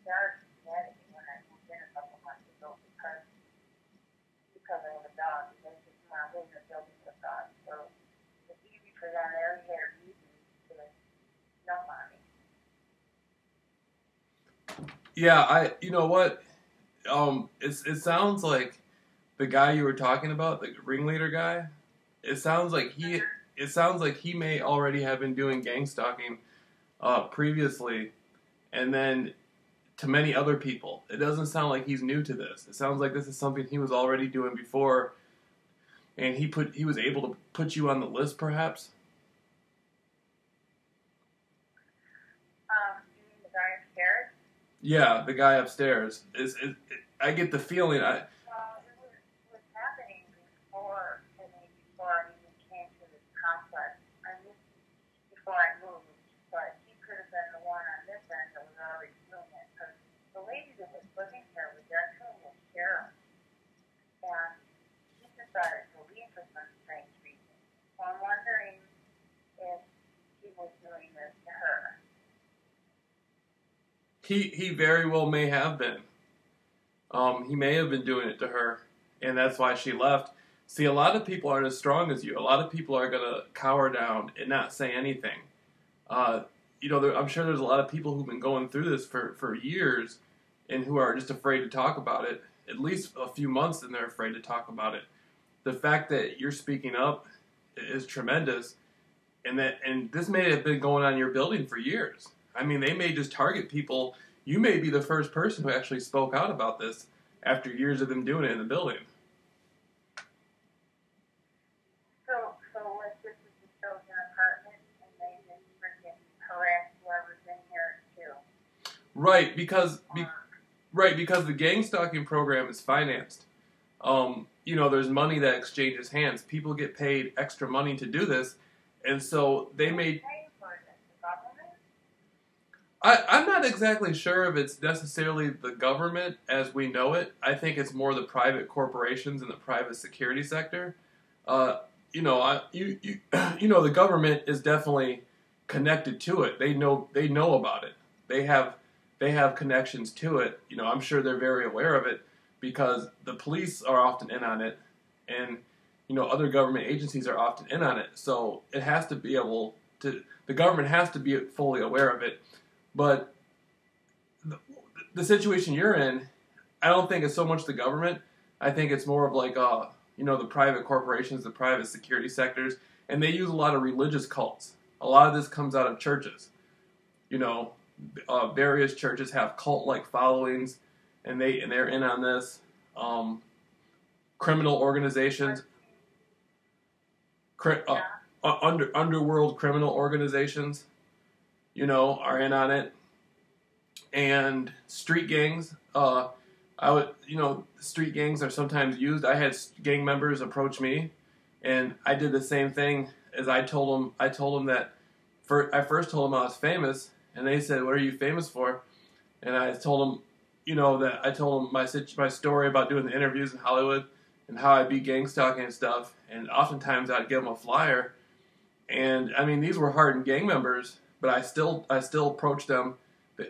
started getting when I moved in a couple months ago because I have a dog. They just want to live in a building with dogs. So it's easy for them. They already had a reason to dump on me. Yeah, you know what? It sounds like the guy you were talking about, the ringleader guy. It sounds like he may already have been doing gang stalking previously, and then to many other people. It doesn't sound like he's new to this. It sounds like this is something he was already doing before, and he was able to put you on the list, perhaps. You mean the guy upstairs? Yeah, the guy upstairs. I get the feeling. Well, it was happening before I even came to this complex. I knew before I moved, but he could have been the one on this end that was already doing it. Because the lady that was living here was actually a sheriff, and he decided to leave for some strange reason. So I'm wondering if he was doing this to her. He very well may have been. He may have been doing it to her, and that's why she left. See, a lot of people aren't as strong as you. A lot of people are gonna cower down and not say anything. I'm sure there's a lot of people who've been going through this for years, and who are just afraid to talk about it. At least a few months, and they're afraid to talk about it. The fact that you're speaking up is tremendous, and this may have been going on in your building for years. I mean, they may just target people. You may be the first person who actually spoke out about this after years of them doing it in the building. So if this is the chosen apartment, and they just freaking harass whoever's in here too. Right, because the gang stalking program is financed. There's money that exchanges hands. People get paid extra money to do this, and so they may. I'm not exactly sure if it's necessarily the government as we know it. I think it's more the private corporations and the private security sector. The government is definitely connected to it. They know about it. They have connections to it. I'm sure they're very aware of it because the police are often in on it, and other government agencies are often in on it. So it has to be able to. The government has to be fully aware of it. But the situation you're in, I don't think it's so much the government. I think it's more of like, the private corporations, the private security sectors, and they use a lot of religious cults. A lot of this comes out of churches. Various churches have cult-like followings, and they're in on this. Criminal organizations, underworld criminal organizations, are in on it. And street gangs, street gangs are sometimes used. I had gang members approach me, and I did the same thing as I told them. I told them that I first told them I was famous, and they said, "What are you famous for?" And I told them, that I told them my story about doing the interviews in Hollywood and how I beat gang stalking and stuff. And oftentimes I'd give them a flyer. And I mean, these were hardened gang members, but I still approached them.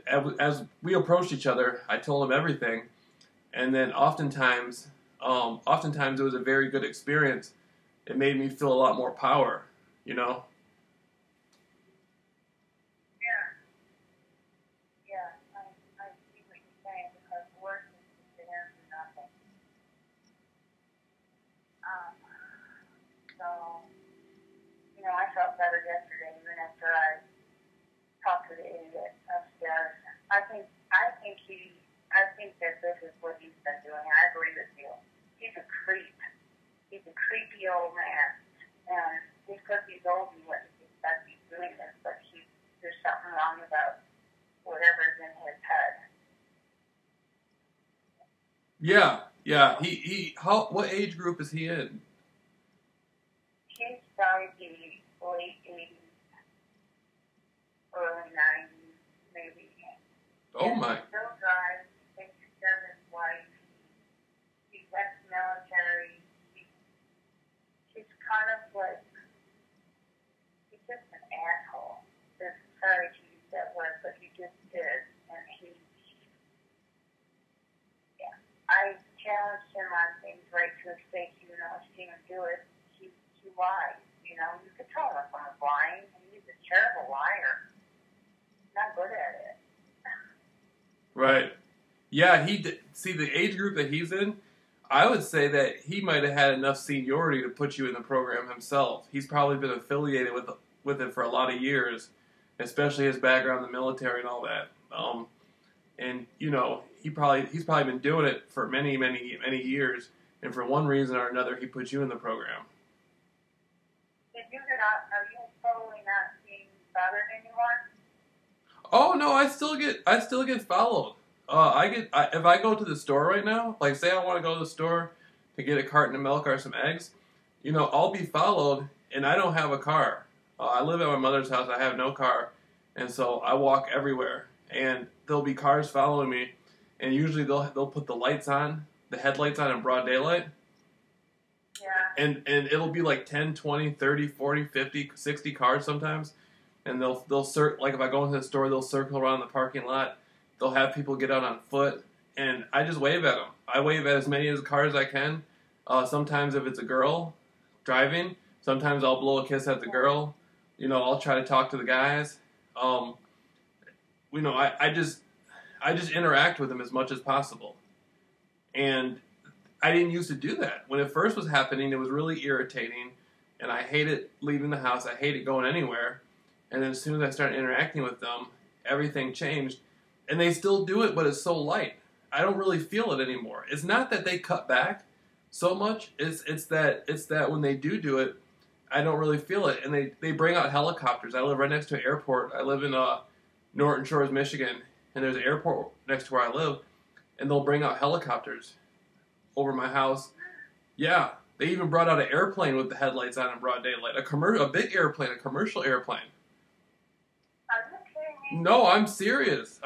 As we approached each other, I told them everything, and then oftentimes it was a very good experience. It made me feel a lot more power, Yeah. I see what you're saying because work is to sit here and do nothing. So, I felt better yesterday even after I talked to the idiot upstairs. I think that this is what he's been doing. I agree with you. He's a creep. He's a creepy old man. And because he's old, you wouldn't expect he's doing this, but there's something wrong about whatever's in his head. Yeah. What age group is he in? He's probably late 80s, early 90s, maybe. Oh my. He still drives. He takes care of his wife. He's ex-military. He's kind of like, he's just an asshole. Sorry to use that word, but he just is. And his face, even though I've seen him do it, he lies. You know, you could tell if I'm lying. He's a terrible liar. Not good at it. Right. Yeah, see, the age group that he's in, I would say that he might have had enough seniority to put you in the program himself. He's probably been affiliated with it for a lot of years, especially his background in the military and all that. And you know, he's probably been doing it for many, many, many years, and for one reason or another, he put you in the program. Are you totally not being bothered anymore? Oh no, I still get followed. If I go to the store right now, like say I want to go to the store to get a carton of milk or some eggs, you know, I'll be followed, and I don't have a car. I live at my mother's house. I have no car, and so I walk everywhere, and there'll be cars following me, and usually they'll put the lights on, the headlights on in broad daylight. Yeah. And it'll be like 10, 20, 30, 40, 50, 60 cars sometimes. And they'll like if I go into the store, they'll circle around the parking lot. They'll have people get out on foot, and I just wave at them. I wave at as many cars as I can. Sometimes if it's a girl driving, sometimes I'll blow a kiss at the girl. You know, I'll try to talk to the guys. You know, I just interact with them as much as possible. And I didn't used to do that. When it first was happening, it was really irritating, and I hated leaving the house. I hated going anywhere. And then as soon as I started interacting with them, everything changed. And they still do it, but it's so light. I don't really feel it anymore. It's not that they cut back so much. It's that when they do it, I don't really feel it. And they bring out helicopters. I live right next to an airport. I live in Norton Shores, Michigan, and there's an airport next to where I live. And they'll bring out helicopters over my house. Yeah, they even brought out an airplane with the headlights on in broad daylight. A big airplane, a commercial airplane. Are you kidding me? No, I'm serious.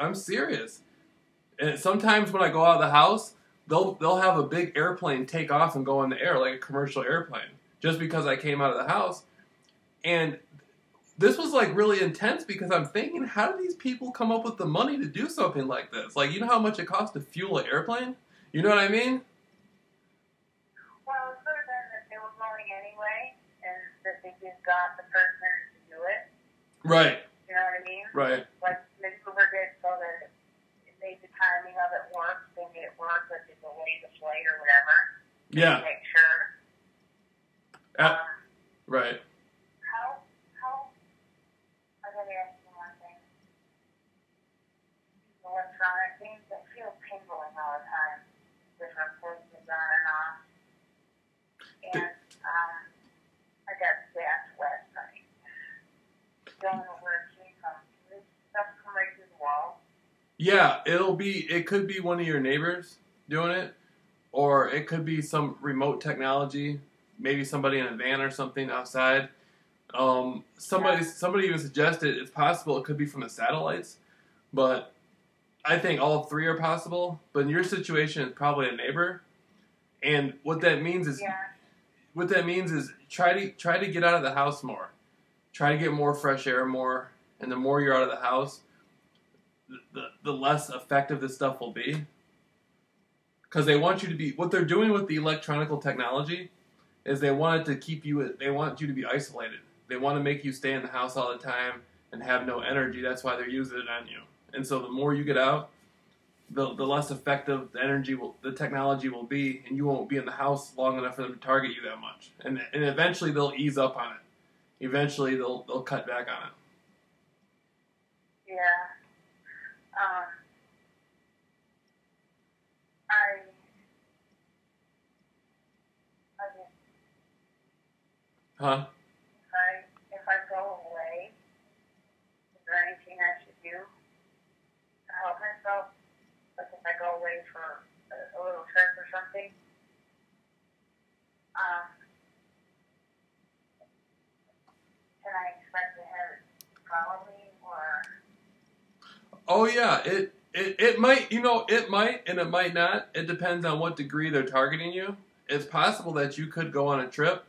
And sometimes when I go out of the house, they'll have a big airplane take off and go in the air like a commercial airplane, just because I came out of the house. And this was like really intense because I'm thinking, how do these people come up with the money to do something like this? Like, you know how much it costs to fuel an airplane? You know what I mean? Well, it could have been that they were going anyway, and that they just got the person to do it. Right. You know what I mean? Right. Like Ms. Hoover did, so that it made the timing of it work. They made it work, but they delayed the flight or whatever. Yeah. To make sure. Right. How? I gotta ask you one thing. These electronic things that feel tingling all the time. Different places on and off. And I got zapped last night. Don't know where it came from. Did this stuff come right through the wall? Yeah, it could be one of your neighbors doing it, or it could be some remote technology, maybe somebody in a van or something outside. Somebody even suggested it's possible it could be from the satellites, but I think all three are possible. But in your situation, it's probably a neighbor, and what that means is try to get out of the house more, try to get more fresh air more, and the more you're out of the house, the less effective this stuff will be. Because they want you to be, what they're doing with the electronical technology is they want you to be isolated. They want to make you stay in the house all the time and have no energy. That's why they're using it on you. And so the more you get out, the less effective the technology will be, and you won't be in the house long enough for them to target you that much. And eventually they'll ease up on it. Eventually they'll cut back on it. Yeah. Huh? If I go away, is there anything I should do to help myself? Like if I go away for a little trip or something? Can I expect to have it follow me, or? Oh yeah, it might, it might and it might not. It depends on what degree they're targeting you. It's possible that you could go on a trip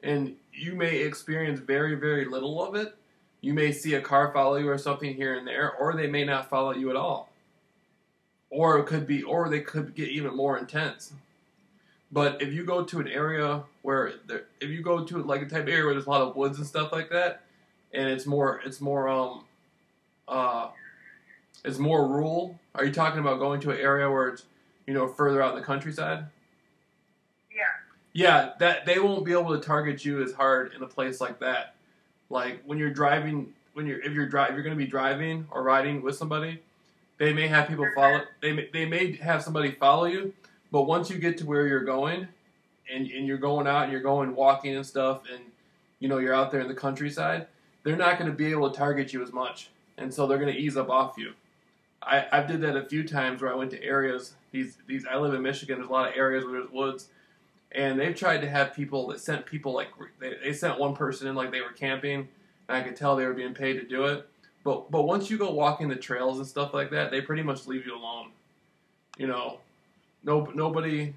and you may experience very, very little of it. You may see a car follow you or something here and there, or they may not follow you at all. Or they could get even more intense. But if you go to an area where if you go to like a type of area where there's a lot of woods and stuff like that, and uh, it's more rural. Are you talking about going to an area where it's further out in the countryside? Yeah. Yeah, that they won't be able to target you as hard in a place like that. Like when you're driving, if you're going to be driving or riding with somebody, they may have people follow. They may have somebody follow you, but once you get to where you're going, and you're going out and you're going walking and stuff, and you're out there in the countryside, they're not going to be able to target you as much, and so they're going to ease up off you. I did that a few times where I went to areas. I live in Michigan. There's a lot of areas where there's woods, and they've tried to have people that sent people like they sent one person in like they were camping, and I could tell they were being paid to do it. But once you go walking the trails and stuff like that, they pretty much leave you alone. Nobody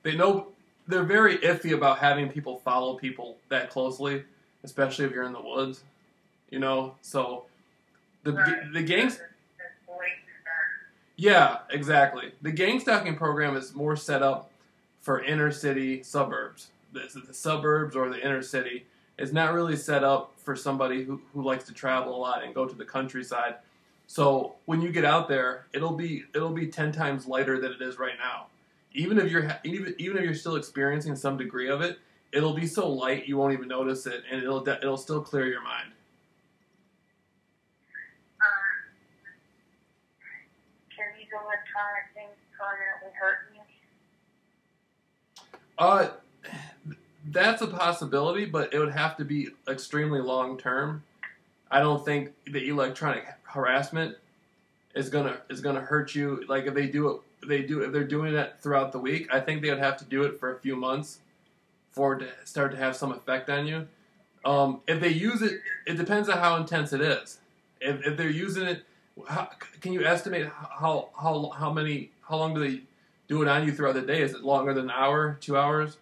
they know they're very iffy about having people follow people that closely, especially if you're in the woods. So the gangs. Yeah, exactly. The gang stalking program is more set up for inner city suburbs. The suburbs or the inner city is not really set up for somebody who likes to travel a lot and go to the countryside. So when you get out there, it'll be 10 times lighter than it is right now. Even if you're still experiencing some degree of it, it'll be so light you won't even notice it, and it'll still clear your mind. Can these electronic things permanently hurt you? That's a possibility, but it would have to be extremely long term. I don't think the electronic harassment is gonna hurt you. Like if they're doing it throughout the week, I think they would have to do it for a few months for it to start to have some effect on you. If they use it, it depends on how intense it is. If they're using it, can you estimate how long do they do it on you throughout the day? Is it longer than an hour, 2 hours?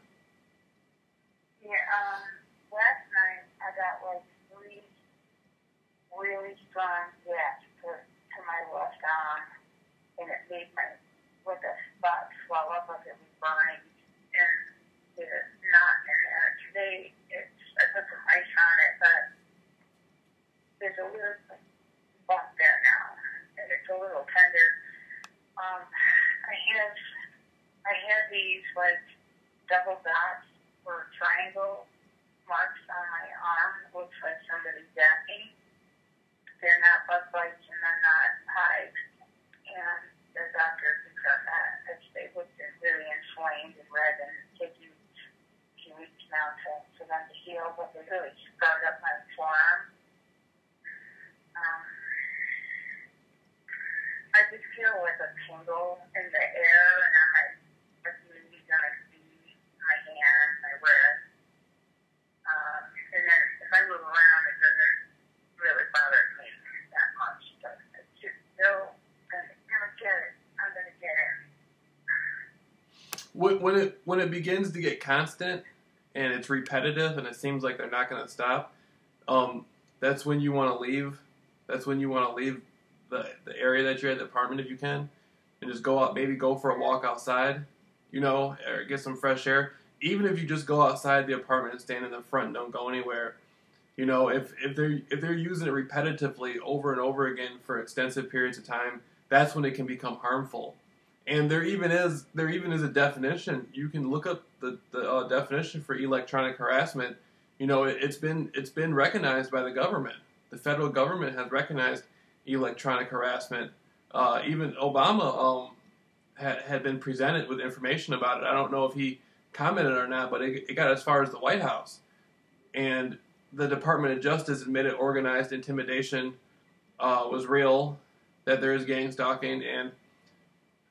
Yeah, last night I got like 3 really strong gaps to my left arm, and it made like a spot swell up like it was burning, and there's not in there. Today, I put some ice on it, but there's a weird bump there now, and it's a little tender. I have these like double dots or triangle marks on my arm. Looks like somebody got me. They're not bug bites and they're not hives. And the doctor confirmed that because they looked really inflamed and red, and it takes you a few weeks now for them to heal, but they really scarred up my forearm. I just feel like a tingle in the air, and I'm like, it's gonna be my hand, my wrist. And then if I move around, it doesn't really bother me that much. But it's just still gonna get it. I'm gonna get it. When it begins to get constant and it's repetitive and it seems like they're not going to stop, that's when you want to leave. That's when you want to leave the area that you're at, the apartment, if you can, and just go out, maybe go for a walk outside, or get some fresh air. Even if you just go outside the apartment and stand in the front and don't go anywhere, if they're using it repetitively over and over again for extensive periods of time, that's when it can become harmful. And there even is a definition. You can look up the definition for electronic harassment. It's been recognized by the government. The federal government has recognized electronic harassment. Even Obama had been presented with information about it. I don't know if he commented or not, but it got as far as the White House. And the Department of Justice admitted organized intimidation was real, that there is gang stalking. And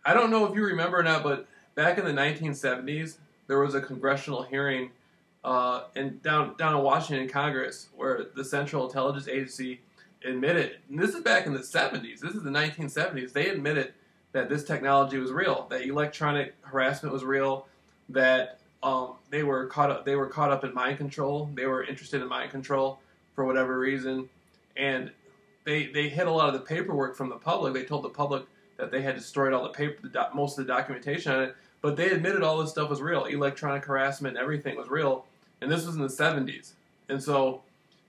I don't know if you remember or not, but back in the 1970s, there was a congressional hearing down in Washington Congress where the Central Intelligence Agency admitted, and this is back in the 70s, this is the 1970s, they admitted that this technology was real, that electronic harassment was real, that they were caught up in mind control. They were interested in mind control for whatever reason, and they hid a lot of the paperwork from the public. They told the public that they had destroyed all the paper, most of the documentation on it, But they admitted all this stuff was real. Electronic harassment and everything was real. And this was in the 70s. And so,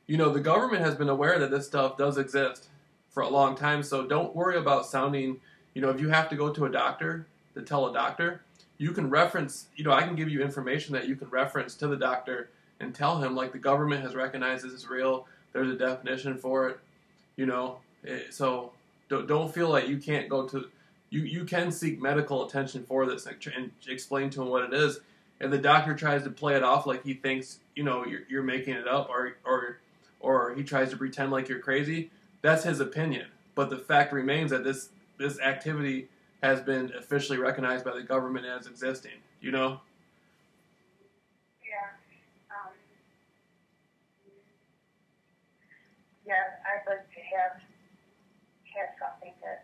the government has been aware that this stuff does exist for a long time. So don't worry about sounding, if you have to go to a doctor to tell a doctor, you can reference, I can give you information that you can reference to the doctor and tell him, like, the government has recognized this is real. There's a definition for it, So don't feel like you can't go to, you can seek medical attention for this and explain to him what it is. If the doctor tries to play it off like he thinks, you're making it up or he tries to pretend like you're crazy, that's his opinion. But the fact remains that this activity has been officially recognized by the government as existing, Yeah. Yeah, I'd like to have something that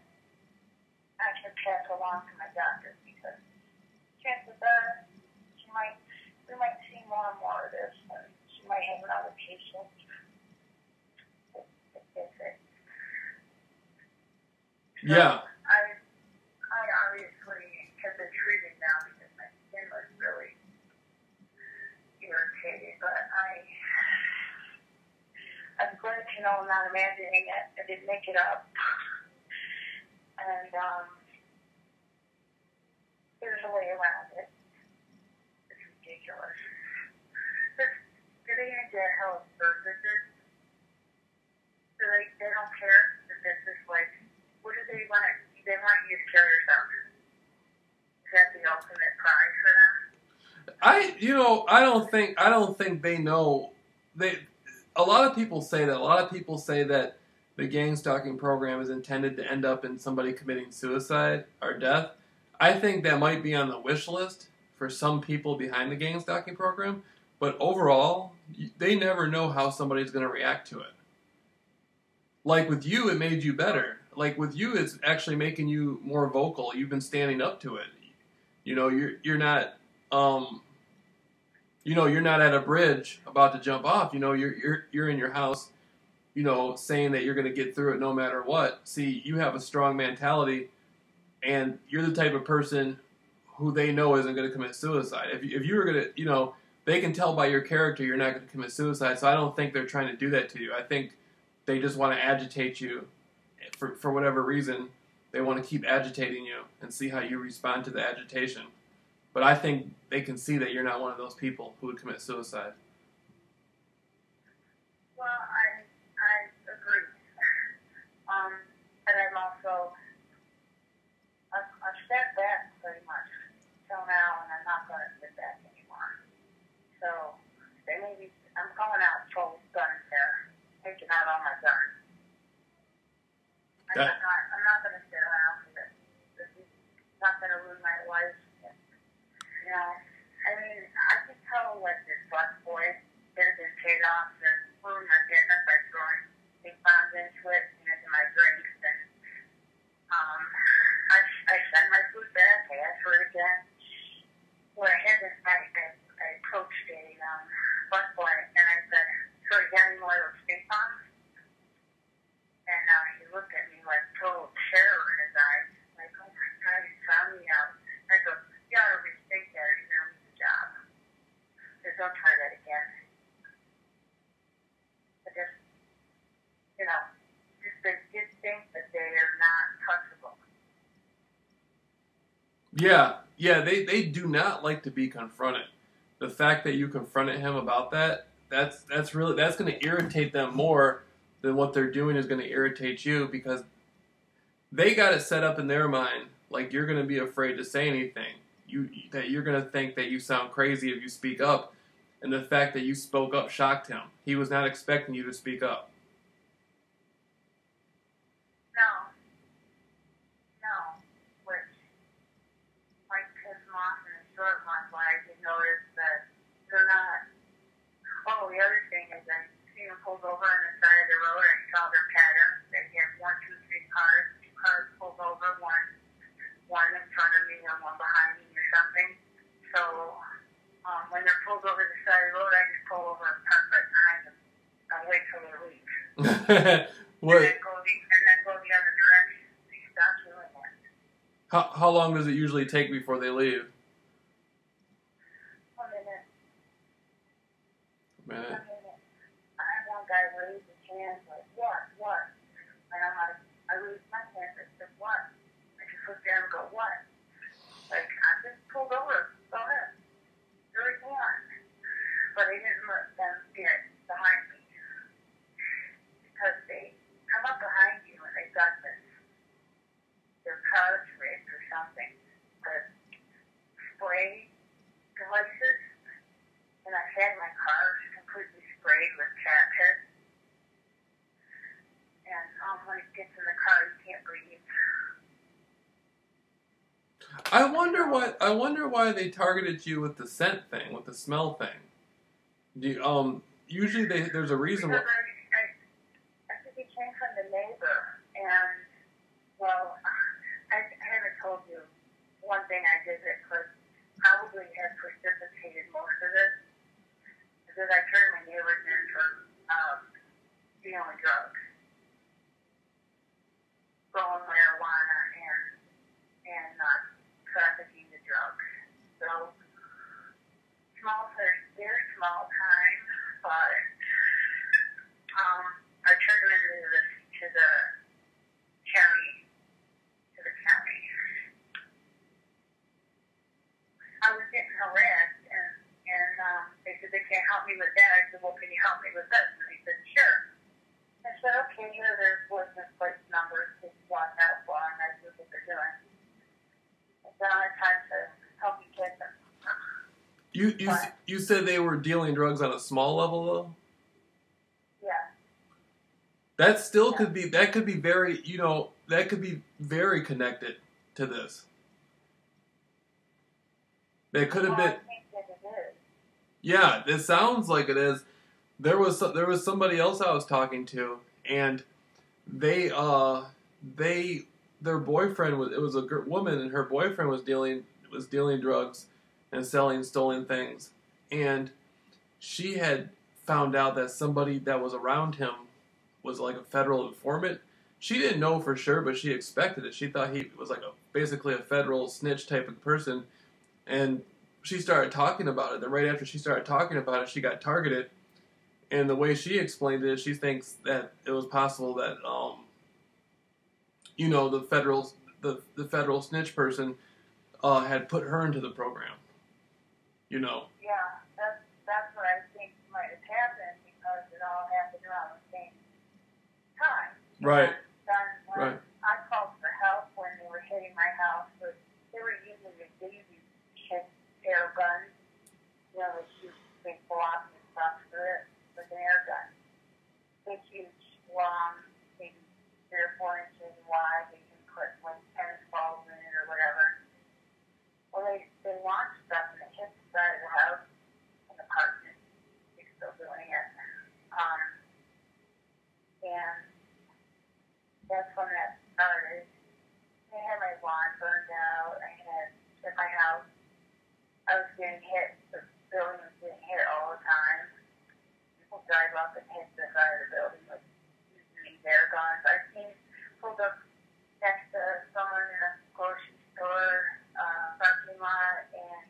I can pass along to my doctor, because chances are we might see more and more of this, and she might have another patient. Yeah. I obviously have been treated now because my skin was really irritated, but I'm glad to know I'm not imagining it. I didn't make it up. And there's a way around it. It's ridiculous. Do they even get health services? They don't care if it's just like, what do they want? They want you to kill yourself. Is that the ultimate prize for them? I don't think they know. A lot of people say that. A lot of people say that the gang stalking program is intended to end up in somebody committing suicide or death. I think that might be on the wish list for some people behind the gang stalking program. But overall, they never know how somebody's going to react to it. Like with you, it made you better. Like with you, it's actually making you more vocal. You've been standing up to it. You're not you're not at a bridge about to jump off. You're in your house, saying that you're going to get through it no matter what. See, you have a strong mentality, and you're the type of person who they know isn't going to commit suicide. If you were going to, they can tell by your character you're not going to commit suicide. So I don't think they're trying to do that to you. I think they just want to agitate you for whatever reason. They want to keep agitating you and see how you respond to the agitation. But I think they can see that you're not one of those people who would commit suicide. Well, I agree. But I'm also, I've stepped back pretty much till now, and I'm not going to sit back anymore. So, maybe I'm going out full guns here, taking out all my guns. I'm not going to sit around for this. This is not going to ruin my life. I mean, I can tell what this black boy has been paid off to ruin my business by throwing big bombs into it and into my drinks. And I send my food back. I ask for it again. What I had this night, I approached a black boy and I said, "So you got any more of those big bombs?" And he looked at me like total terror in his eyes, like, "Oh my God, you found me out." I go, "You ought to rethink that, or you're going to lose the job. So don't try that again." But just, just think that they are not touchable. Yeah, they do not like to be confronted. The fact that you confronted him about that's going to irritate them more than what they're doing is going to irritate you, because they got it set up in their mind like you're going to be afraid to say anything. That you're going to think that you sound crazy if you speak up, and the fact that you spoke up shocked him. He was not expecting you to speak up. No. Which might piss them off in the short run, but I did notice that they're not. Oh, the other thing is I see them pulled over on the side of the road. I saw their pattern. They have 1, 2, 3 cars. 2 cars pulled over, one in front of me and one behind me or something. So when they're pulled over the side of the road, I just pull over and park right behind them. I wait till they leave. What? And then go the other direction. They stop doing that. How long does it usually take before they leave? minute. I had one guy raise his hand like, what? And I'm like, I raised my hand and said, what? I just looked down and go, what? Like, I just pulled over. Go ahead. Do what you want. But I didn't let them get behind me. Because they come up behind you and they've got this, their car's rigged or something. The spray devices. And I had my car completely sprayed with cat piss. And when it gets in the car, you can't breathe. I wonder why they targeted you with the scent thing, with the smell thing. Usually there's a reason why. I think it came from the neighbor, and well, I haven't told you one thing I did that could probably have precipitated most of this. Is that I turned my neighbors in for dealing drugs, growing marijuana, and trafficking the drugs. So very small time, but I turned them into to the county. I was getting harassed, and they said they can't help me with that. I said, well, can you help me with this? And they said, sure. I said, okay, here are their license plate numbers. Just watch out for them. That's what they're doing. I don't have time to help you catch them. You said they were dealing drugs on a small level, though? Yeah. That still could be, that could be very, that could be very connected to this. They could have been. I think that it is. Yeah, it sounds like it is. There was somebody else I was talking to, and their boyfriend was a woman, and her boyfriend was dealing drugs and selling stolen things, and she had found out that somebody that was around him was like a federal informant. She didn't know for sure, but she expected it. She thought he was like basically a federal snitch type of person. And she started talking about it. Then right after she started talking about it, she got targeted. And the way she explained it, she thinks that it was possible that, the federal snitch person had put her into the program. Yeah, that's what I think might have happened because it all happened around the same time. Right. Right. I called for help when they were hitting my house, but they were using the baby air guns, that shoot big blocks and stuff through it with an air gun. Big, huge, long, maybe 3 or 4 inches wide. They can put like tennis balls in it or whatever. Well, they launched stuff and it hit the side of the house, an apartment. They're still doing it. And that's when that started. I had my lawn burned out. I had at my house. I was getting hit. The building was getting hit all the time. People drive up and hit the side of the building with these air guns. I've seen pulled up next to someone in a grocery store parking lot, and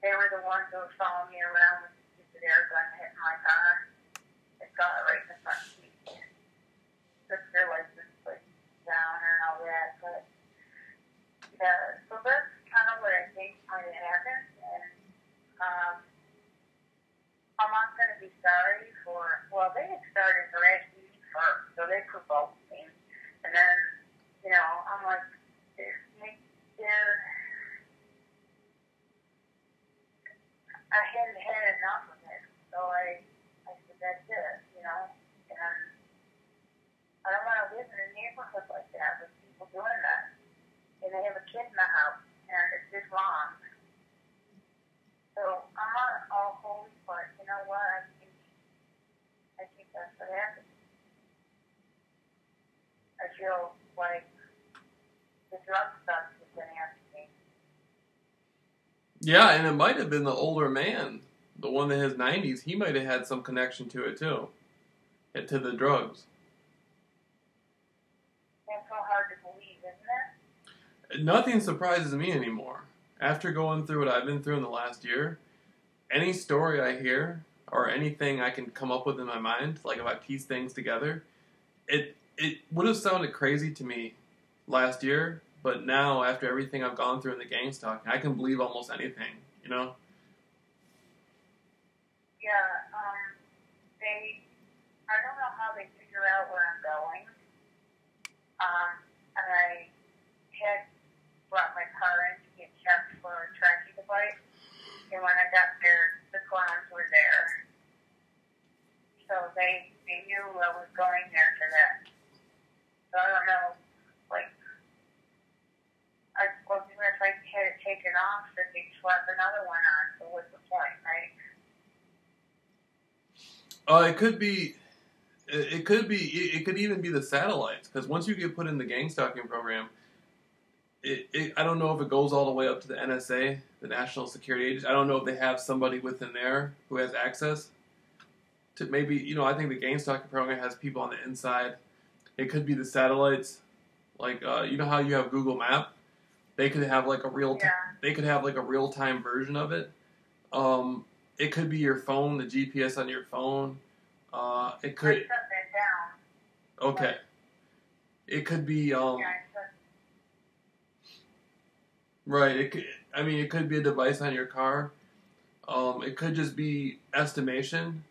they were the ones who were following me around with the air gun hitting my car. It got it right in the front seat. Took their license plate down and all that, but yeah, so that's kind of what I think might have happened, and I'm not going to be sorry for, well, they had started harassing me first, so they provoked me, and then, I'm like, I hadn't had enough of it, so I said, that's it, and I don't want to live in a neighborhood like that with people doing that. And they have a kid in the house, and it's just wrong. So I'm not all holy, but you know what? I think that's what happened. I feel like the drug stuff has been after me. Yeah, and it might have been the older man, the one in his 90s. He might have had some connection to it too, to the drugs. That's so hard to believe, isn't it? Nothing surprises me anymore. After going through what I've been through in the last year, any story I hear or anything I can come up with in my mind, like if I piece things together, it would have sounded crazy to me last year, but now after everything I've gone through in the gang stalking, I can believe almost anything, you know? Yeah, I don't know how they figure out where I'm going. And I had brought my car in to get checked for a tracking device. And when I got there, the clowns were there. So they knew I was going there for that. So I don't know, like, I suppose even if I had it taken off, that they'd slap another one on. So what's the point, right? It could be. It could be. It could even be the satellites, because once you get put in the gang stalking program, I don't know if it goes all the way up to the NSA, the National Security Agency. I don't know if they have somebody within there who has access to maybe. I think the gang stalking program has people on the inside. It could be the satellites, like you know how you have Google Map. They could have like a real. They could have like a real time version of it. It could be your phone, the GPS on your phone. It could. I shut that down. Okay. It could be. Right. It could. I mean, it could be a device on your car. It could just be estimation.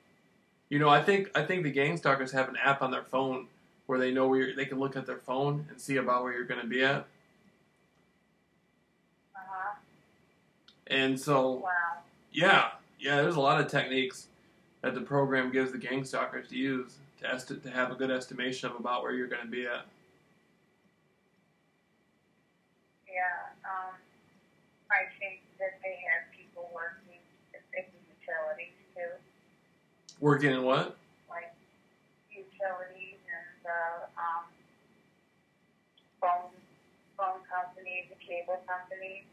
I think the gang stalkers have an app on their phone where they know where they can look at their phone and see about where you're going to be at. And so. Wow. Yeah. There's a lot of techniques that the program gives the gang stalkers to use to have a good estimation of about where you're going to be at. Yeah, I think that they have people working in utilities too. Working in what? Like utilities and phone companies, the cable companies.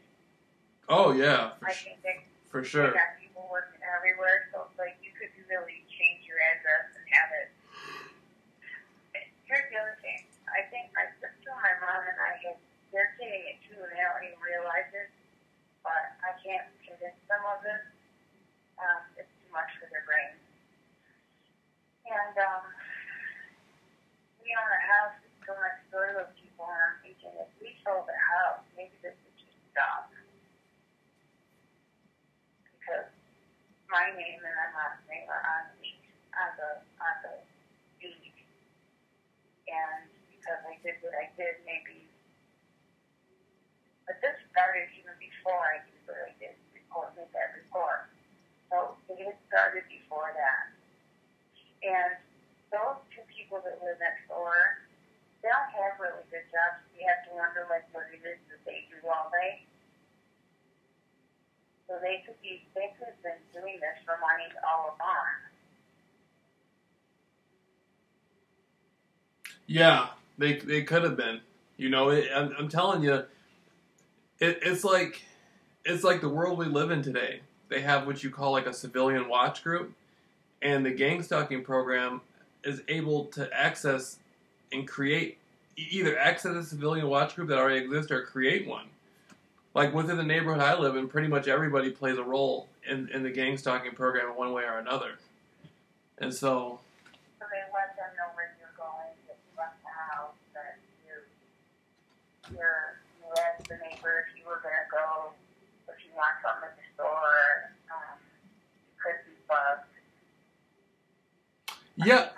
Oh yeah, for sure. They got people working everywhere, so it's like you could really change your address and have it. Here's the other thing. I think my sister, my mom, and they're getting it too, and they don't even realize it. But I can't convince them of it. It's too much for their brains. And we own a house that's so next door to those people, and I'm thinking if we sold the house, maybe this would just stop. Because my name and my mom's name are on the deed. And because I did what I did, maybe. But this started even before I did what I did, made that report. So it had started before that. And those two people that live next door, they don't have really good jobs. You have to wonder what it is that they do all day. So they could have been doing this for money all along. Yeah, they could have been. I'm telling you, it's like the world we live in today. They have what you call like a civilian watch group, and the gang stalking program is able to access and create either access a civilian watch group that already exists or create one. Like within the neighborhood I live in, pretty much everybody plays a role in the gang stalking program in one way or another. And so. So they let them know where you're going, that you left the house, that you asked the neighbor if you were going to go, if you want something at the store, you could be bugged. Yeah,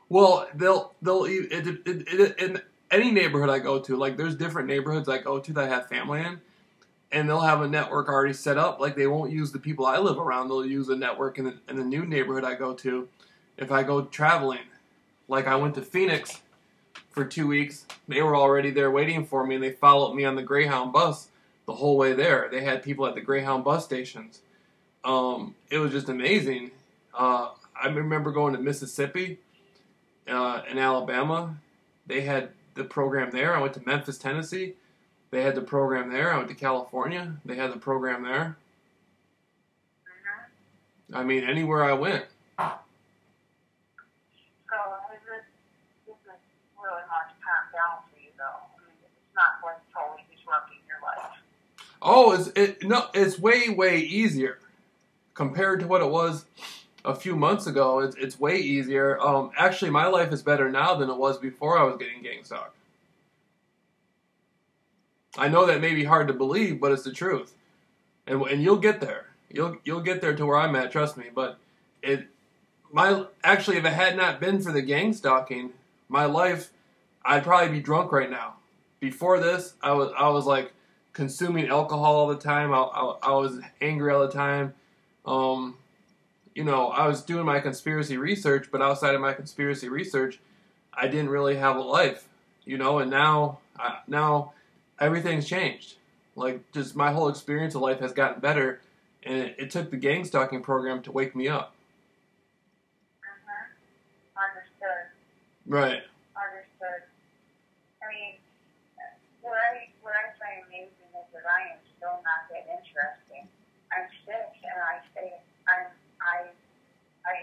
well, they'll in any neighborhood I go to, like there's different neighborhoods I go to that I have family in, and they'll have a network already set up. Like they won't use the people I live around; they'll use a network in the new neighborhood I go to. If I go traveling, like I went to Phoenix for 2 weeks, they were already there waiting for me, and they followed me on the Greyhound bus the whole way there. They had people at the Greyhound bus stations. It was just amazing. I remember going to Mississippi, in Alabama. They had the program there. I went to Memphis, Tennessee. They had the program there. I went to California. They had the program there. I mean, anywhere I went. So this is really hard to calm down for you, though. I mean, it's not like totally disrupting your life. Oh, it's way easier. compared to what it was a few months ago, it's way easier. Actually, my life is better now than it was before I was getting gang stalked. I know that may be hard to believe, but it's the truth, and you'll get there. You'll get there to where I'm at. Trust me. But actually, if it had not been for the gang stalking, my life, I'd probably be drunk right now. Before this, I was like consuming alcohol all the time. I was angry all the time. You know, I was doing my conspiracy research, but outside of my conspiracy research, I didn't really have a life. You know, and now everything's changed. Like, just my whole experience of life has gotten better, and it took the gang stalking program to wake me up. Understood. Right. Understood. I mean, what I find amazing is that I am still not that interesting. I'm sick, and I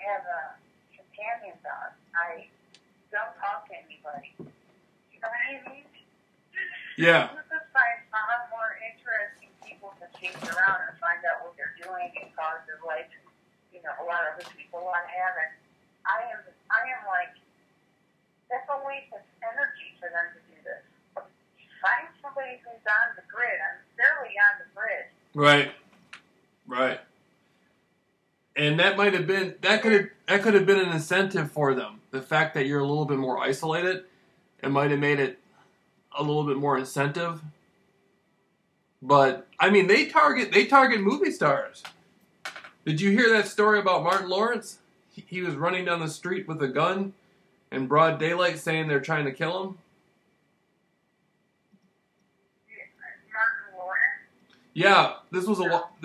have a companion dog. I don't talk to anybody. You know what I mean? Yeah. You just find far more interesting people to chase around and find out what they're doing and cause their life. You know, a lot of other people want to have it. I am like, that's a waste of energy for them to do this. Find somebody who's on the grid. I'm barely on the grid. Right. Right. And that could have been an incentive for them. The fact that you're a little bit more isolated, it might have made it a little bit more incentive. But I mean, they target movie stars. Did you hear that story about Martin Lawrence? He was running down the street with a gun in broad daylight, saying they're trying to kill him. Martin Lawrence? Yeah, this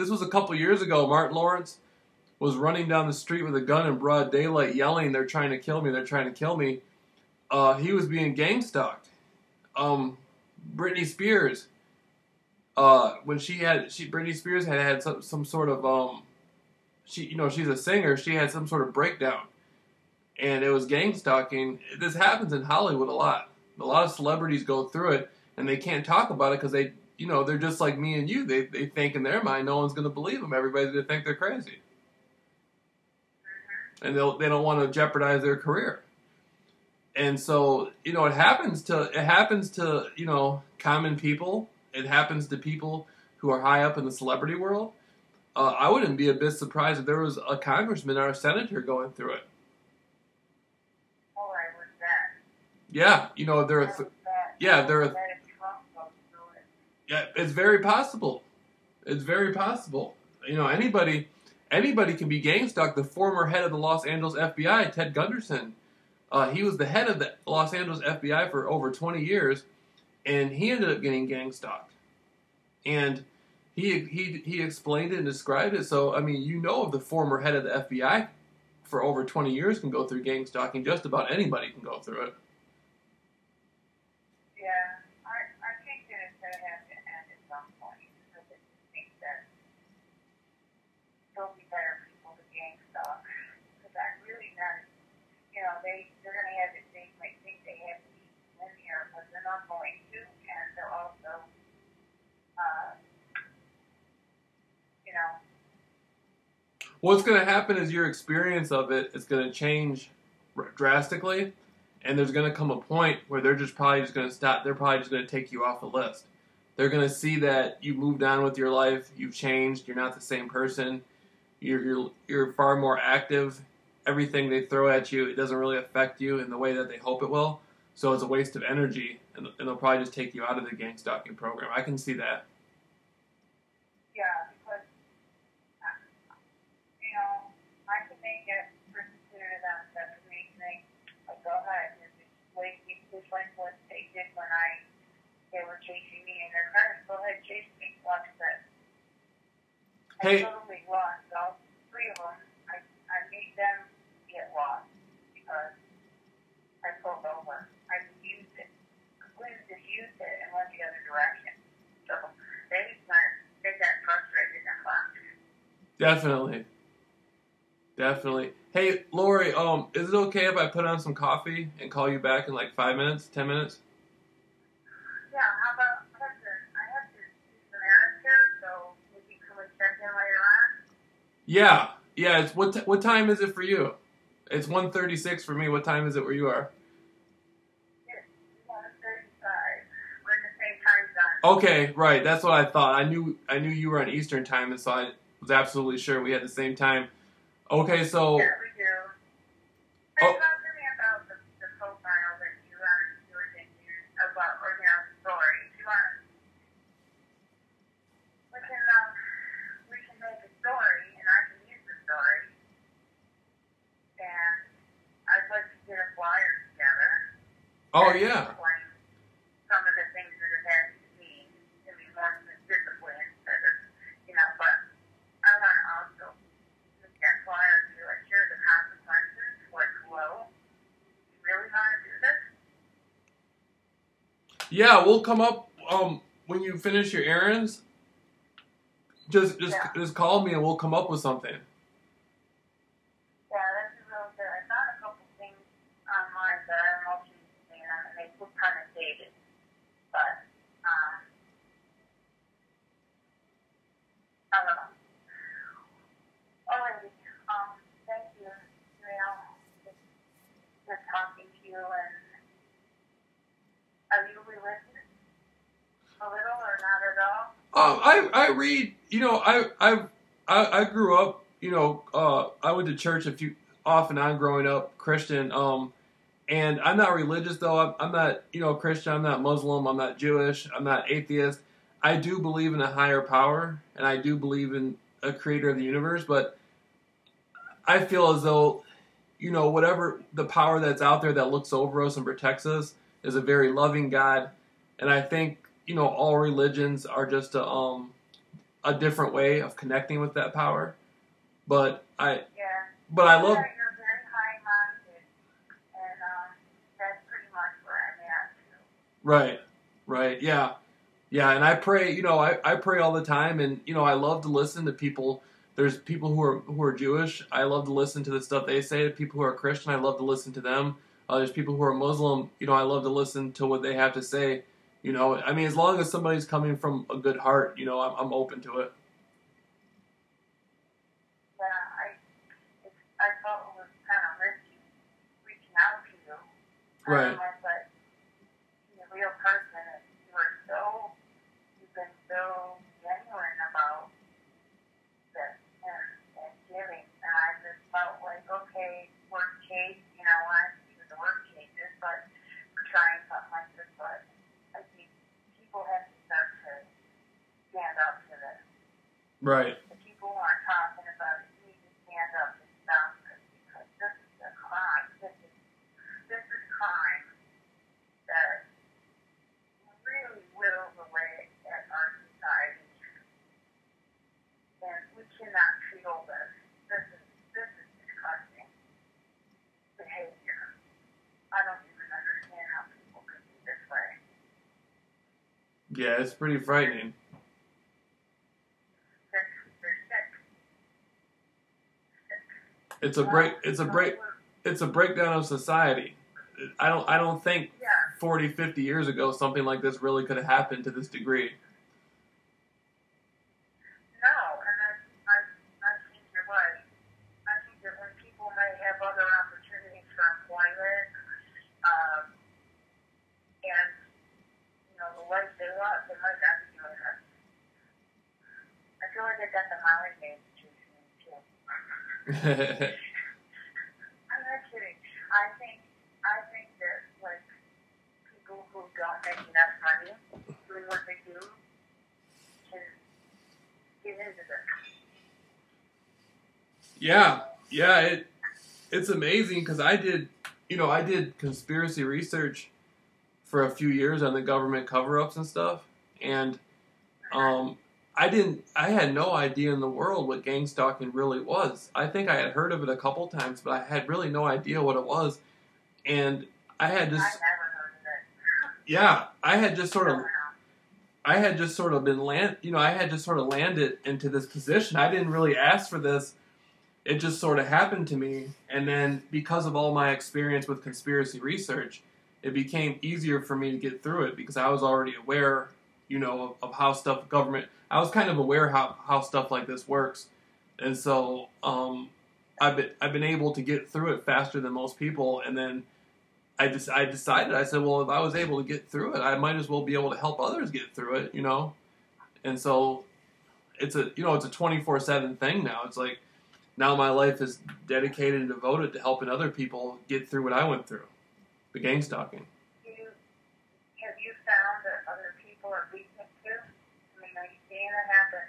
was a couple years ago. Martin Lawrence was running down the street with a gun in broad daylight, yelling, "They're trying to kill me! They're trying to kill me!" He was being gang stalked. Britney Spears, when Britney Spears had some sort of she's a singer. She had some sort of breakdown, and it was gang stalking. This happens in Hollywood a lot. A lot of celebrities go through it, and they can't talk about it because they're just like me and you. They think in their mind no one's going to believe them. Everybody's going to think they're crazy, and they don't want to jeopardize their career. And so, it happens to common people. It happens to people who are high up in the celebrity world. I wouldn't be a bit surprised if there was a congressman or a senator going through it. Oh, I was that. Yeah, yeah, it's very possible. It's very possible. Anybody can be gang stalked. The former head of the Los Angeles FBI, Ted Gunderson, he was the head of the Los Angeles FBI for over 20 years, and he ended up getting gang stalked. And he explained it and described it. So, I mean, of the former head of the FBI for over 20 years can go through gang stalking. Just about anybody can go through it. Yeah, I think that it's going to have to end at some point. Because I think that there'll be better people to gang stalk. Because I'm really not, they're going to have it, they might think they have to be linear, but they're not going to. And they're also, What's going to happen is your experience of it is going to change drastically, and there's going to come a point where they're probably just going to stop. They're probably just going to take you off the list. They're going to see that you moved on with your life, you've changed, you're not the same person, you're far more active. Everything they throw at you, it doesn't really affect you in the way that they hope it will. So it's a waste of energy, and they'll probably just take you out of the gang stalking program. I can see that. Yeah, because, I can make it pretty clear to them that the main thing, like, go ahead, just like what they did when they were chasing me in their cars. Go ahead, chase me, watch this. I totally lost all three of them. I made them get lost because I pulled over. I diffused it, completely diffused it, and went the other direction. So they got frustrated and left. Definitely. Hey, Lori, is it okay if I put on some coffee and call you back in like 5 minutes, 10 minutes? Yeah, how about, I have to do some errands here, so we can come and check in later on? Yeah, yeah. It's what time is it for you? It's 1:36 for me. What time is it where you are? It's 1:35. We're in the same time zone. Okay, right. That's what I thought. I knew you were on Eastern time, and so I was absolutely sure we had the same time. Okay, so. Yeah, we do. Oh, Talk to me about the profile that you were thinking about, or the story. Do you want? We can make a story, and I can use the story. And I'd like to get a flyer together. oh And yeah. explain some of the things that have happened to me, more specifically instead of, but I want to also make that flyer to like share the consequences, like, whoa, you really want to do this? Yeah, we'll come up when you finish your errands. Just call me and we'll come up with something. Yeah, that's really good. I found a couple things online that I don't know if you've seen them, and they look kind of dated. But, I don't know. Alrighty, thank you, Rael. It's good talking to you, and are you religious? A little or not at all? I read. I grew up. I went to church off and on growing up Christian. And I'm not religious though. I'm not Christian. I'm not Muslim. I'm not Jewish. I'm not atheist. I do believe in a higher power, and I do believe in a creator of the universe. But I feel as though whatever the power that's out there that looks over us and protects us is a very loving God, and I think all religions are just a different way of connecting with that power. But I love. You're very high-minded, and that's pretty much where I'm at too. Right, yeah, and I pray. I pray all the time, and I love to listen to people. There's people who are Jewish. I love to listen to the stuff they say. People who are Christian, I love to listen to them. There's people who are Muslim. I love to listen to what they have to say. As long as somebody's coming from a good heart, I'm open to it. I felt it was kind of risky reaching out to you. Right. But you're a real person, and you've been so genuine about this and giving. And I just felt like, okay, worst case, I see what the worst case is, but we're trying something like this. But I think people have to start to stand up to this. Right. The people who aren't talking about it need to stand up and stop this, because this is a crime. This is crime that really whittles away at our society, and we cannot feel this. This is disgusting behavior. I don't even understand how people could be this way. Yeah, it's pretty frightening. It's a breakdown of society. I don't think 40, 50 years ago something like this really could have happened to this degree. No, and I think you're right. I think that when people may have other opportunities for employment, and the life they want, they might not be doing this. I feel like they got the Molly game too. I'm not kidding. I think that like people who don't make enough money doing what they do can get into this. Yeah, it's amazing because I did conspiracy research for a few years on the government cover-ups and stuff, and I had no idea in the world what gang stalking really was. I think I had heard of it a couple times, but I had really no idea what it was. And I had just... I never heard of it. Yeah, I had just sort of been I had just sort of landed into this position. I didn't really ask for this. It just sort of happened to me. And then because of all my experience with conspiracy research, it became easier for me to get through it because I was already aware, of how government... I was kind of aware how stuff like this works. And so I've been able to get through it faster than most people. And then I decided, I said, well, if I was able to get through it, I might as well be able to help others get through it, you know. And so it's a 24/7 thing now. It's like now my life is dedicated and devoted to helping other people get through what I went through, the gang stalking. Have you found that other people are beating it too? I mean, are you seeing it happen?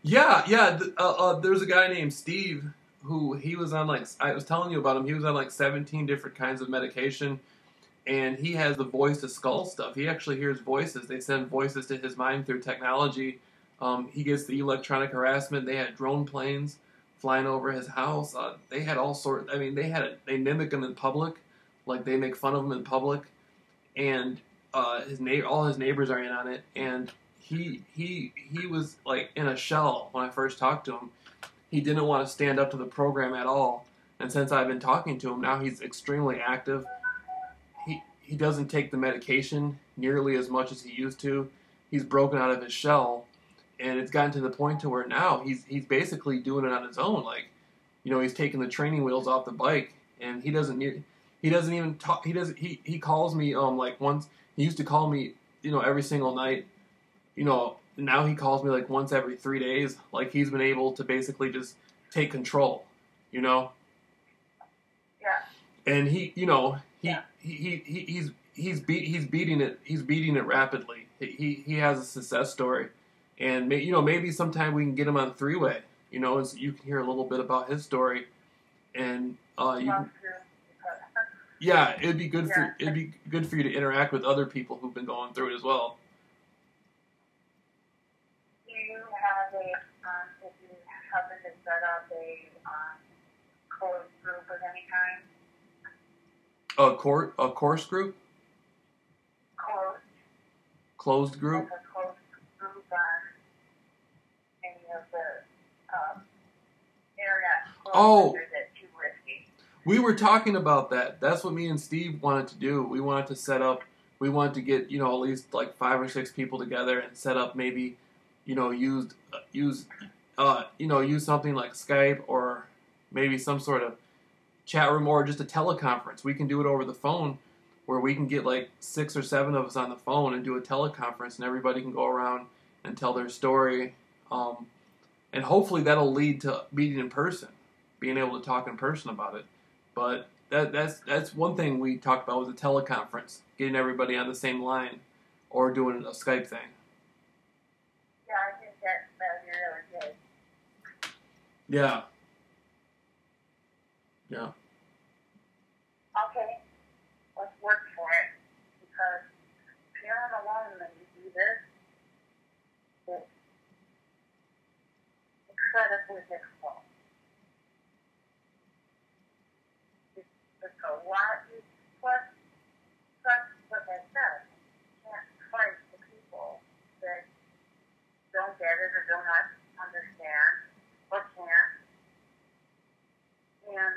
Yeah. There's a guy named Steve who he was on, like, I was telling you about him. He was on like 17 different kinds of medication, and he has the voice to skull stuff. He actually hears voices. They send voices to his mind through technology. He gets the electronic harassment. They had drone planes flying over his house. They had all sorts. I mean, they mimic him in public, like they make fun of him in public, and all his neighbors are in on it. And he was like in a shell when I first talked to him. He didn't want to stand up to the program at all. And since I've been talking to him, now he's extremely active. He doesn't take the medication nearly as much as he used to. He's broken out of his shell, and it's gotten to the point to where now he's basically doing it on his own. Like, you know, he's taking the training wheels off the bike, and he doesn't even talk. He calls me like once. He used to call me, you know, every single night. You know, now he calls me like once every 3 days. Like, he's been able to basically just take control, you know. Yeah. And he's beating it rapidly. He has a success story, and maybe sometime we can get him on three-way, you know, and so you can hear a little bit about his story, and yeah, it'd be good for you to interact with other people who've been going through it as well. Do you have if you happen to set up a closed group of any kind? A course group? Closed group? Like a closed group on any of the internet. Oh. Or is it too risky? We were talking about that. That's what me and Steve wanted to do. We wanted to set up. We wanted to get, you know, at least like 5 or 6 people together and set up, maybe, you know, use something like Skype, or maybe some sort of chat room, or just a teleconference. We can do it over the phone, where we can get like 6 or 7 of us on the phone and do a teleconference, and everybody can go around and tell their story. And hopefully that'll lead to meeting in person, being able to talk in person about it. But that's one thing we talked about, was a teleconference, getting everybody on the same line, or doing a Skype thing. Yeah, I think that'd be really good. Yeah. Yeah. Okay, let's work for it, because feeling alone when you do this is incredibly difficult. It's a lot. Plus, like I said, you can't fight the people that don't get it or don't understand or can't. And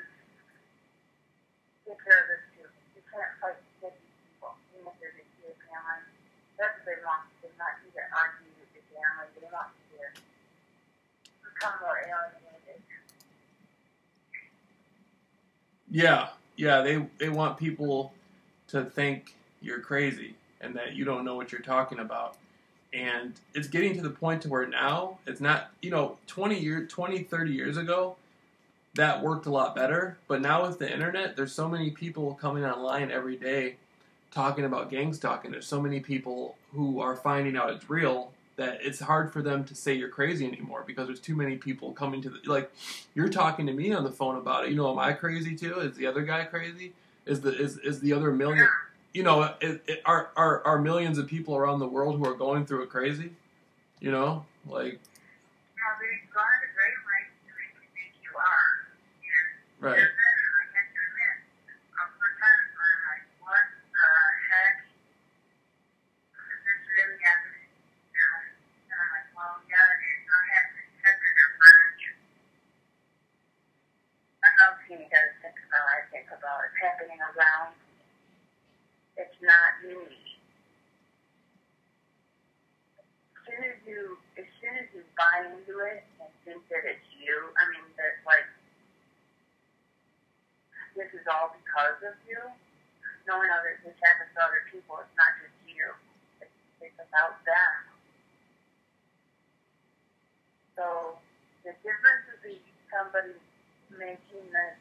take care of this too. You can't fight the people, even if they're your family. That's what they want. They want you to argue with your family. They want you to become more alienated. Yeah, they want people to think you're crazy and that you don't know what you're talking about. And it's getting to the point to where now it's not, 20, 30 years ago, that worked a lot better. But now with the internet, there's so many people coming online every day talking about gang stalking. There's so many people who are finding out it's real that it's hard for them to say you're crazy anymore, because there's too many people coming to like, you're talking to me on the phone about it. Am I crazy too? Is the other guy crazy? Is the other million? Are millions of people around the world who are going through it crazy? Like. Now, they've gone to great lengths to make you think you are. And right. I have to admit, for times when I'm like, what the heck? Is this really happening? And I'm like, well, yeah, it is. I have to accept it or learn. I know he does think about it. I think about it happening around. It's not me. As soon as you buy into it and think that it's you. I mean, that, like, this is all because of you. Knowing other, this happens to other people, it's not just you. It's about them. So, the difference would be somebody making it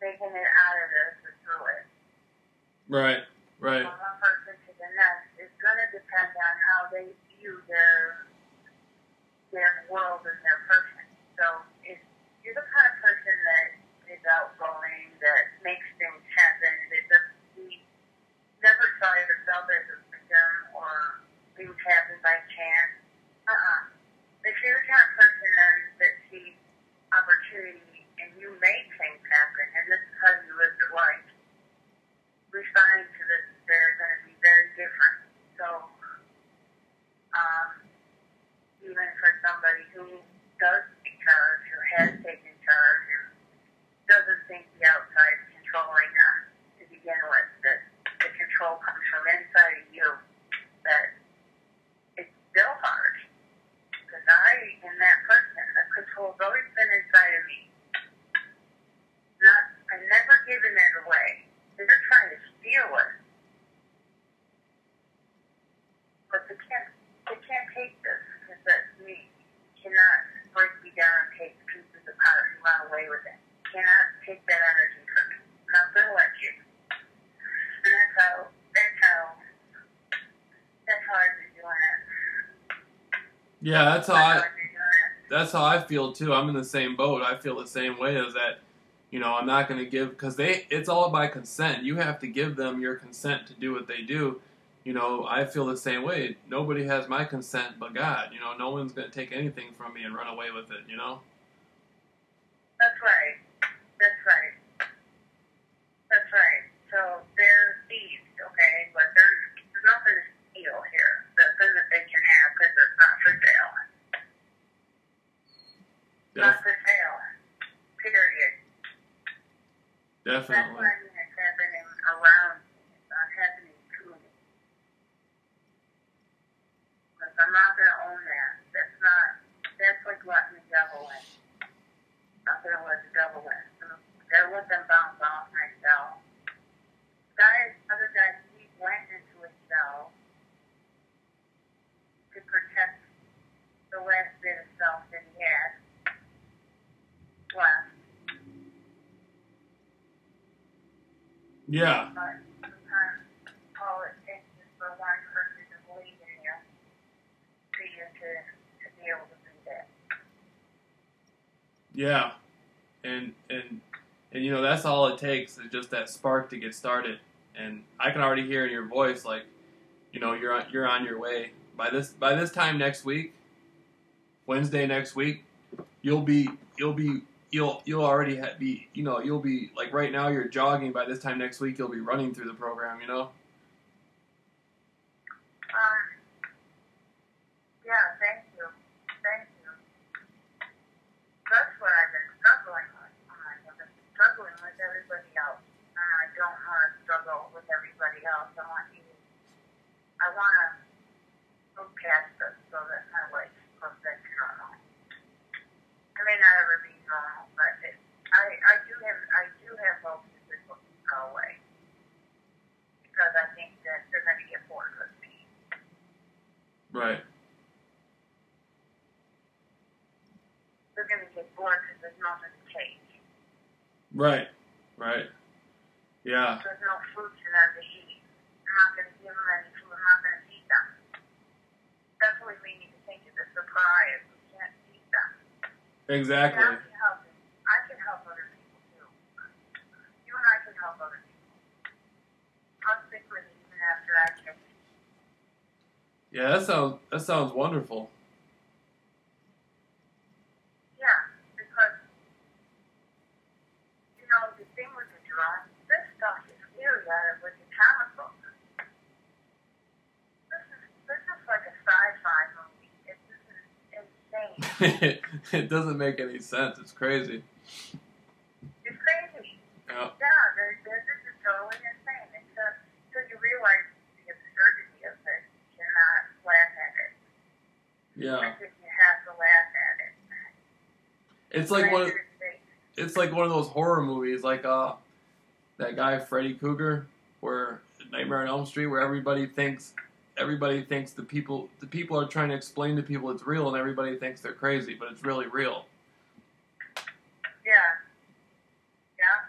out of this or through it. Right. From one person to the next, it's going to depend on how they view their world and their person. So if you're the kind of person that is outgoing, that makes things happen, that never saw yourself as a victim or things happen by chance, if you're the kind of person then that sees opportunity and you make things happen, and this is how you live your life, responding to this is going to be very different. So, even for somebody who does take charge, who has taken charge, and doesn't think the outside is controlling them to begin with, that the control comes from inside of you, that it's still hard. Because I am that person. The control's always been inside of me. I've never given it away. They're trying to steal it. But they can't take this, because that's me. You cannot break me down and take pieces apart and run away with it. You cannot take that energy from me. I'm not going to let you. And that's how I've been doing it. Yeah, that's how I feel too. I'm in the same boat. I feel the same way as that. You know, I'm not going to give, because it's all by consent. You have to give them your consent to do what they do. You know, I feel the same way. Nobody has my consent but God. You know, no one's going to take anything from me and run away with it, you know? That's right. So they're thieves, okay? But there's nothing to steal here. The thing that they can have, because it's not for sale. Not for sale. Period. Definitely. That's what I mean, it's happening around me. It's not happening to me. Because I'm not going to own that. That's like letting the devil in. I'm not going to let the devil in. I'm going to let them bounce off my cell. Other guy, he went into his cell to protect the last bit of self that he had left. Yeah. But sometimes all it takes is for one person to believe in you for you to be able to do that. Yeah. And you know, that's all it takes is just that spark to get started. And I can already hear in your voice, like, you know, you're on your way. By this time next week, Wednesday next week, you'll already be, you know, you'll be, like, right now you're jogging. By this time next week, you'll be running through the program, you know? Yeah, thank you. That's what I've been struggling with. I've been struggling with everybody else. And I don't want to struggle with everybody else. I want to move past this so that my life goes back to normal. I may not ever be normal, but I do have hope that this will go away. Because I think that they're going to get bored with me. Right. They're going to get bored because there's nothing to change. Right. Yeah. There's no food for them to eat. I'm not going to give them any food. I'm not going to feed them. That's what we need to think of the surprise. We can't feed them. Exactly. And I can help other people too. You and I can help other people. I'll stick with you even after I change. Yeah, that sounds wonderful. Yeah, because, you know, the thing with the drone, this stuff is really out of with the comic book. This is like a sci-fi movie. This is insane. It doesn't make any sense. It's crazy. It's crazy. Yeah. This is totally insane. Until you realize the absurdity of it, you cannot laugh at it. Yeah. I think you have to laugh at it. It's like it's like one of those horror movies, like that guy Freddy Krueger, where Nightmare on Elm Street, where everybody thinks the people are trying to explain to people it's real, and everybody thinks they're crazy, but it's really real. Yeah. Yeah.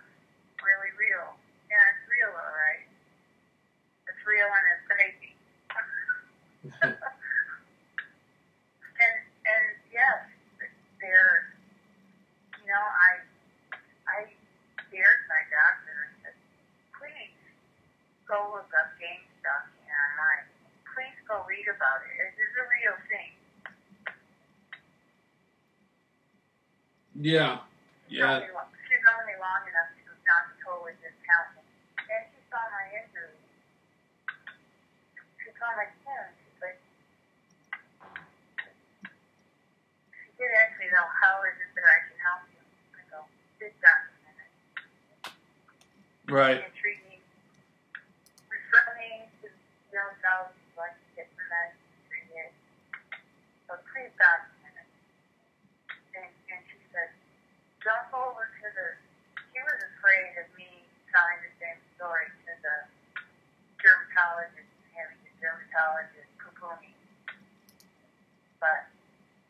Really real. Yeah, it's real, all right. It's real and it's crazy. and yes, they're, you know, I dared my doctor and said, please go look up game stuff online. Please go read about it. It is a real thing. Yeah. Yeah. She's known me long enough to not totally discount me. And she saw my injury. She saw my skin. She's like, she did actually know, how is it that I can help you? I go, sit down a minute. Right. And treat me. Refer me to dermatologist so I can get the meds treated. So please stop a minute. And she said, jump over to she was afraid of me telling the same story to the dermatologist and having the dermatologist poo-poo me. But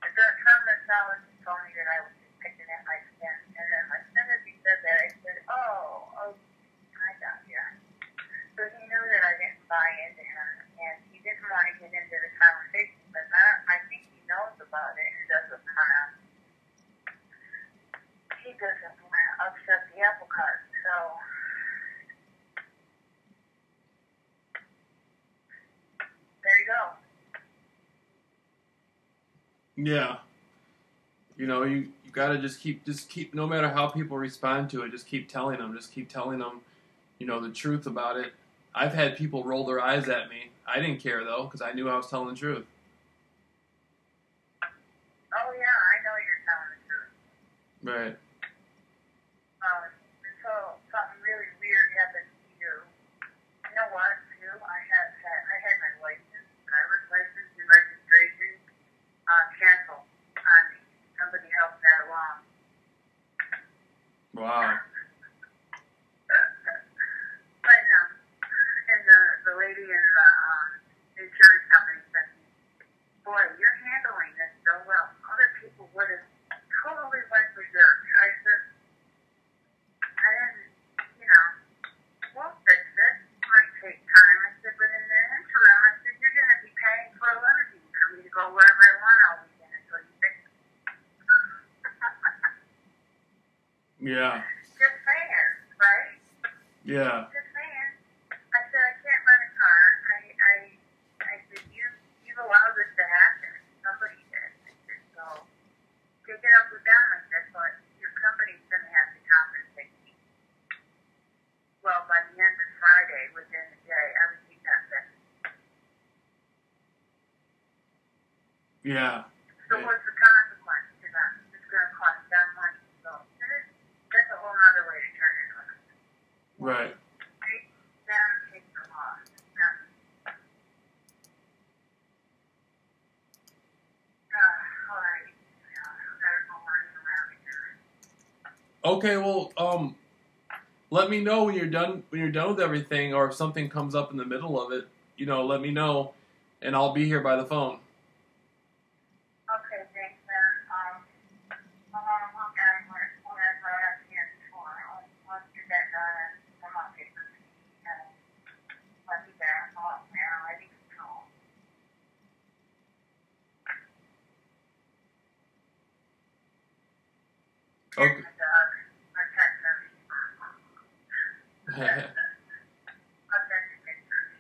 the dermatologist told me that I was just picking at my skin. And then as soon as he said that, I said, oh, I got you. So he knew that I didn't buy into him, and he didn't want to get into the conversation, but I think he knows about it and doesn't want to. He doesn't want to upset the apple cart, so there you go. Yeah. You know, you gotta just keep, no matter how people respond to it, just keep telling them, you know, the truth about it. I've had people roll their eyes at me. I didn't care, though, because I knew I was telling the truth. Oh, yeah, I know you're telling the truth. Right. So something really weird happened to you. You know what, too? I had my license, driver's license and registration canceled on me. Somebody helped that along. Wow. But and the lady in the insurance company said, boy, you're handling this so well. Other people would have totally went berserk. I said, I didn't, you know, we'll fix it. It might take time. I said, but in the interim, I said, you're going to be paying for a limousine for me to go wherever I want all weekend until you fix it. Yeah. Just saying, right? Yeah. Just saying. I said, I can't rent a car. I said, you've allowed this to happen. Somebody did. I said, so take it up with them. I said, but your company's going to have to compensate me. Well, by the end of Friday, within the day, everything got fixed. Yeah. So what's the consequence to that? It's going to cost them money. So that's a whole other way to turn it around. Right. Take them, take the loss. Not me. All right. Yeah, better go running around here. Okay. Well, let me know when you're done with everything, or if something comes up in the middle of it. You know, let me know, and I'll be here by the phone. Okay, thanks, man. I'm gonna look at whatever I can for. I'll get that done and come up with it. And let me back off now. I need control. Okay. My dog, my pet service. I'll send you pictures.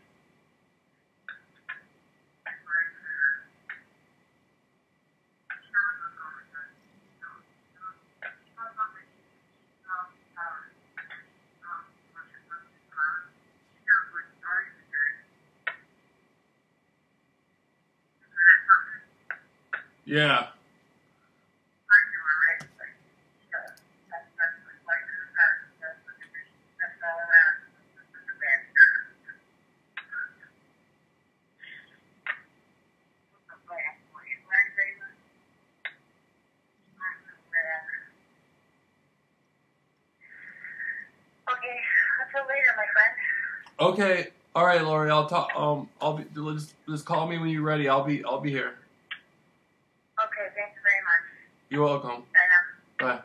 Yeah. Okay. All right, Lori. I'll talk. I'll be. Just call me when you're ready. I'll be here. Okay, thank you very much. You're welcome. Bye now. Bye.